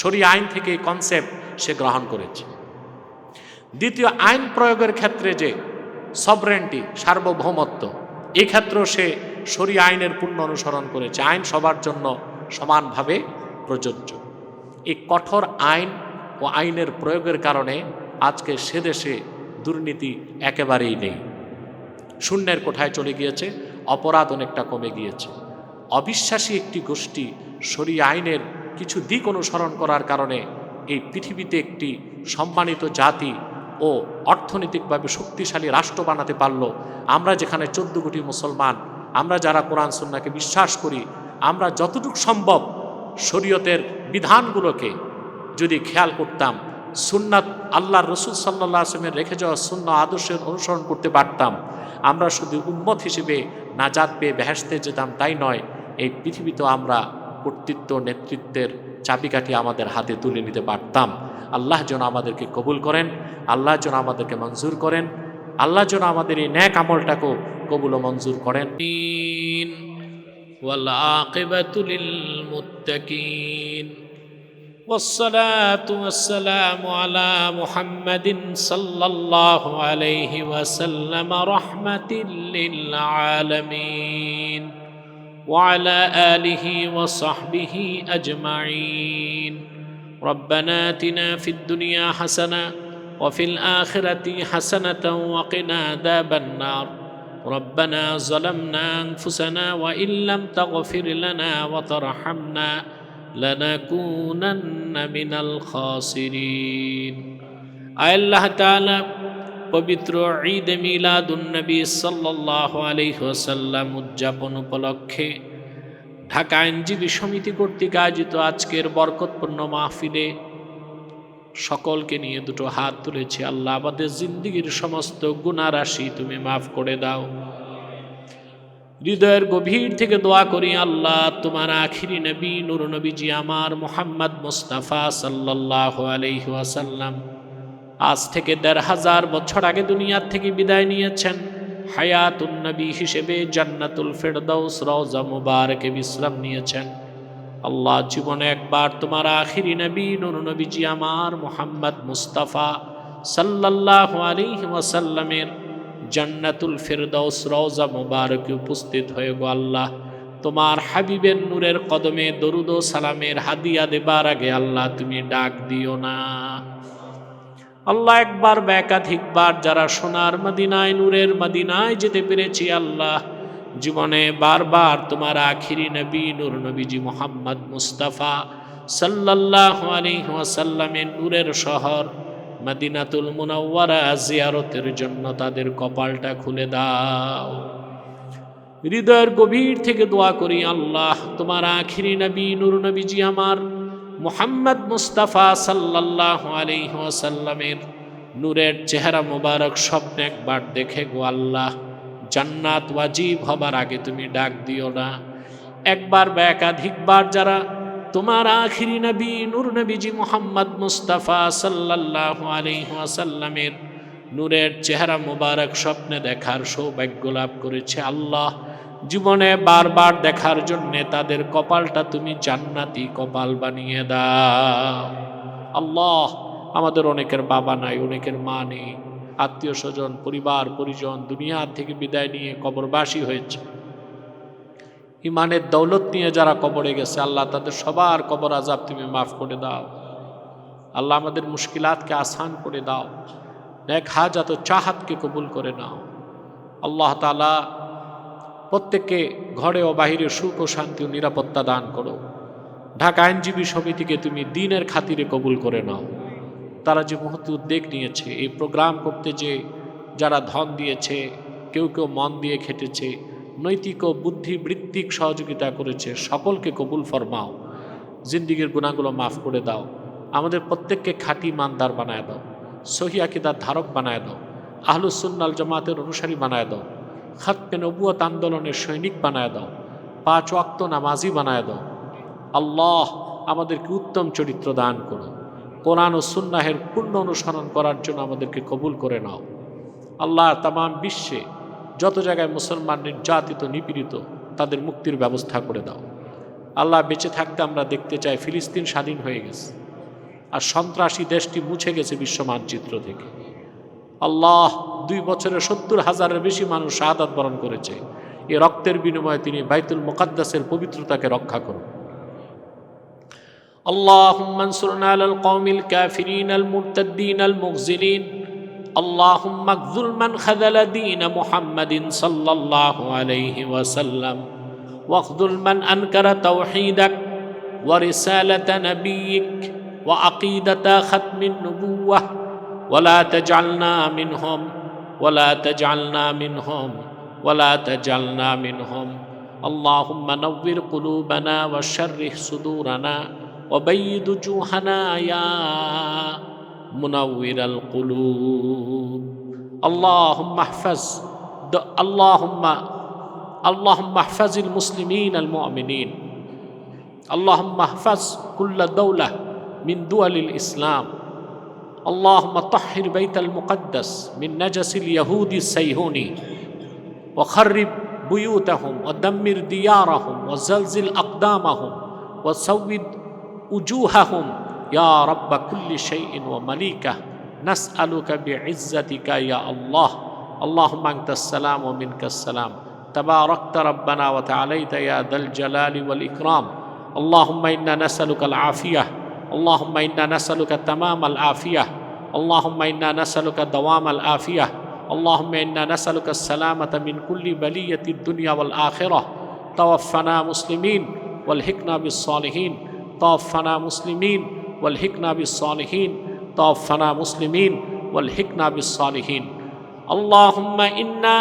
শরিয়া আইন থেকে কনসেপ্ট সে গ্রহণ করেছে। দ্বিতীয়, আইন প্রয়োগের ক্ষেত্রে যে সভরেন্টি, সার্বভৌমত্ব, এই ক্ষেত্রেও সে শরিয়া আইনের পূর্ণ অনুসরণ করেছে। আইন সবার জন্য সমানভাবে প্রযোজ্য। এই কঠোর আইন ও আইনের প্রয়োগের কারণে আজকে সে দেশে দুর্নীতি একেবারেই নেই, শূন্যের কোঠায় চলে গিয়েছে, অপরাধ অনেকটা কমে গিয়েছে। অবিশ্বাসী একটি গোষ্ঠী শরিয়া আইনের কিছু দিক অনুসরণ করার কারণে এই পৃথিবীতে একটি সম্মানিত জাতি ও অর্থনৈতিকভাবে শক্তিশালী রাষ্ট্র বানাতে পারল। আমরা যেখানে 14 কোটি মুসলমান, আমরা যারা কোরআন সুন্নাহকে বিশ্বাস করি, আমরা যতটুকু সম্ভব শরীয়তের বিধানগুলোকে যদি খেয়াল করতাম, সুন্নাত আল্লাহর রসুল সাল্লাল্লাহু আলাইহি ওয়াসাল্লামের রেখে যাওয়া সুন্নাহ আদর্শের অনুসরণ করতে পারতাম, আমরা শুধু উম্মত হিসেবে নাজাত পেয়ে বেহেশতে যেতাম তাই নয়, এই পৃথিবীতেও আমরা কর্তৃত্ব, নেতৃত্বের চাবিকাঠি আমাদের হাতে তুলে নিতে পারতাম। আল্লাহ যেন আমাদেরকে কবুল করেন, আল্লাহ যেন আমাদেরকে মঞ্জুর করেন, আল্লাহ যেন আমাদের এই ন্যাক আমলটাকেও কবুল ও মঞ্জুর করেন। ওয়াল আকিবাতু লিল মুত্তাকিন والصلاة والسلام على محمد صلى الله عليه وسلم رحمة للعالمين وعلى آله وصحبه أجمعين. ربنا آتنا في الدنيا حسنة وفي الآخرة حسنة وقنا عذاب النار. ربنا ظلمنا أنفسنا وإن لم تغفر لنا وترحمنا لنكونن من الخاسرين. আল্লাহ তাআলা পবিত্র ঈদ মিলাদুন নবী সাল্লাল্লাহু আলাইহি ওয়াসাল্লাম উদযাপন উপলক্ষে ঢাকা আইনজীবী সমিতি কর্তৃক আয়োজিত আজকের বরকতপূর্ণ মাহফিলে সকলকে নিয়ে দুটো হাত তুলেছি। আল্লাহ আমাদের জিন্দেগীর সমস্ত গুনাহ রাশি তুমি মাফ করে দাও। হৃদয়ের গভীর থেকে দোয়া করি, আল্লাহ তোমার আখিরি নবী নূর নবীজি আমার মুহাম্মদ মুস্তাফা সাল্লাল্লাহু আলাইহি ওয়াসাল্লাম আজ থেকে ১৫০০ বছর আগে দুনিয়ার থেকে বিদায় নিয়েছেন। হায়াতুন নবী হিসেবে জান্নাতুল ফেরদাউস রওজা মুবারকে বিশ্রাম নিয়েছেন। আল্লাহ জীবনে একবার তোমার আখিরি নবী নূর নবীজি আমার মুহাম্মদ মুস্তাফা সাল্লাল্লাহু আলাইহি ওয়াসাল্লামের জান্নাতুল ফেরদাউস রওজা মুবারকে উপস্থিত হয়ে গো আল্লাহ তোমার হাবিবের নূরের কদমে দরুদ ও সালামের হাদিয়া দেবার আগে আল্লাহ তুমি ডাক দিও না। আল্লাহ একবার বা একাধিকবার যারা সোনার মদিনায় নূরের মদিনায় যেতে পেরেছি আল্লাহ জীবনে বারবার তোমার আখিরি নবী নূর নবীজি মুহাম্মদ মুস্তাফা সাল্লাল্লাহু আলাইহি ওয়াসাল্লামের নূরের শহর মদিনাতুল মুনাওয়ারা জিয়ারতের জন্য তাদের কপালটা খুলে দাও। হৃদয়ের গভীর থেকে দোয়া করি আল্লাহ তোমার আখিরি নবী নূর নবীজি আমার মুহাম্মদ মুস্তাফা সাল্লাল্লাহু আলাইহি ওয়াসাল্লামের নূরের চেহারা মোবারক স্বপ্নে একবার দেখে গো আল্লাহ জান্নাত ওয়াজিব হবার আগে তুমি ডাক দিও না। একবার বা একাধিকবার যারা তোমার আখিরি নবী নূর নবীজি মুহাম্মদ মুস্তাফা সাল্লাল্লাহু আলাইহি ওয়াসাল্লামের নূরের চেহারা মোবারক স্বপ্নে দেখার সৌভাগ্য লাভ করেছে আল্লাহ জীবনে বারবার দেখার জন্যে তাদের কপালটা তুমি জান্নাতি কপাল বানিয়ে দাও। আল্লাহ আমাদের অনেকের বাবা নাই, অনেকের মা নেই, আত্মীয় স্বজন পরিবার পরিজন দুনিয়ার থেকে বিদায় নিয়ে কবরবাসী হয়েছে। ইমানের দৌলত নিয়ে যারা কবরে গেছে আল্লাহ তাদের সবার কবর আযাব তুমি মাফ করে দাও। আল্লাহ আমাদের মুশকিলাতকে আসান করে দাও, নেক হাজাত ও চাহাতকে কবুল করে নাও। আল্লাহ তাআলা প্রত্যেককে ঘরে ও বাহিরে সুখ ও শান্তি ও নিরাপত্তা দান করো। ঢাকা আইনজীবী সমিতিকে তুমি দ্বীনের খাতিরে কবুল করে নাও। তারা যে মুহূর্তে উদ্যোগ নিয়েছে এই প্রোগ্রাম করতে, যে যারা ধন দিয়েছে, কেউ কেউ মন দিয়ে খেটেছে, নৈতিক ও বুদ্ধিবৃত্তিক সহযোগিতা করেছে, সকলকে কবুল ফরমাও। জিন্দিগির গুনাহগুলো মাফ করে দাও। আমাদের প্রত্যেককে খাঁটি ইমানদার বানায় দাও, সহিহ আকীদার ধারক বানায় দাও, আহলুস সুন্নাহ ওয়াল জামাতের অনুসারী বানায় দাও, খাতমে নবুয়ত আন্দোলনের সৈনিক বানায় দাও, 5 ওয়াক্ত নামাজি বানায় দাও। আল্লাহ আমাদেরকে উত্তম চরিত্র দান করো। কোরআন ও সুন্নাহের পূর্ণ অনুসরণ করার জন্য আমাদেরকে কবুল করে নাও। আল্লাহ তামাম বিশ্বে যত জায়গায় মুসলমান নির্যাতিত নিপীড়িত তাদের মুক্তির ব্যবস্থা করে দাও। আল্লাহ বেঁচে থাকতে আমরা দেখতে চাই ফিলিস্তিন স্বাধীন হয়ে গেছে আর সন্ত্রাসী দেশটি মুছে গেছে বিশ্ব মানচিত্র থেকে। আল্লাহ 2 বছরে 70,000-এর বেশি মানুষ শাহাদাত বরণ করেছে। এ রক্তের বিনিময়ে তিনি বাইতুল মুকাদ্দাসের পবিত্রতাকে রক্ষা করুন। اللهم انصرنا على القوم الكافرين المرتدين المغزلين اللهم اخذل من خذل دين محمد صلى الله عليه وسلم واخذل من أنكر توحيدك ورسالة نبيك وعقيدة ختم النبوة ولا تجعلنا منهم ولا تجعلنا منهم ولا تجعلنا منهم اللهم نور قلوبنا وشرح صدورنا وبيض وجوهنا يا منور القلوب اللهم احفظ المسلمين المؤمنين اللهم احفظ كل دولة من دول الإسلام اللهم طهر بيت المقدس من نجس اليهود الصهيوني وخرب بيوتهم ودمر ديارهم وزلزل أقدامهم وسود وجوههم يا رب كل شيء ومليكه نسألك بعزتك يا الله اللهم أنت السلام ومنك السلام تباركت ربنا وتعاليت يا ذا الجلال والإكرام اللهم إنا نسألك العافية اللهم إنا نسألك تمام العافية اللهم إنا نسألك دوام العافية اللهم إنا نسألك السلامة من كل بلية الدنيا والآخرة توفنا مسلمين والحقنا بالصالحين توفنا مسلمين والحقنا بالصالحين توفنا مسلمين والحقنا بالصالحين اللهم إنا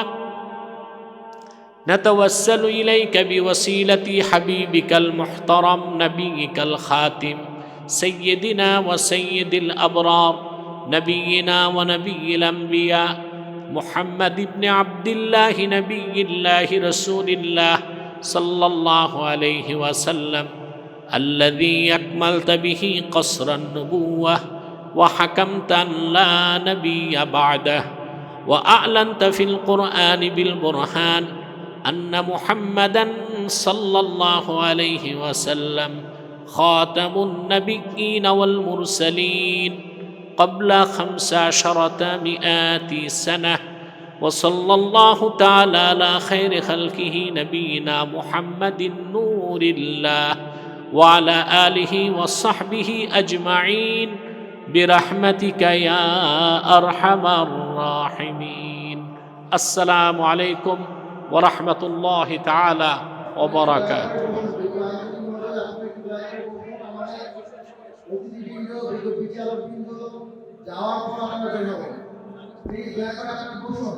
نتوسل إليك بوسيلة حبيبك المحترم نبيك الخاتم سيدنا وسيد الأبرار نبينا ونبي الأنبياء محمد بن عبد الله نبي الله رسول الله صلى الله عليه وسلم الذي أكملت به قصر النبوة وحكمت أن لا نبي بعده وأعلنت في القرآن بالبرهان أن محمدا صلى الله عليه وسلم خاتم النبيين والمرسلين قبل 1500 سنة وصلى الله تعالى على خير خلقه نبينا محمد نور الله وعلى آله وصحبه أجمعين برحمتك يا أرحم الراحمين السلام عليكم ورحمة الله تعالى وبركاته যাওয়ার পর আমরা বের হবো। প্লিজ দয়া করে আপনারা বসুন।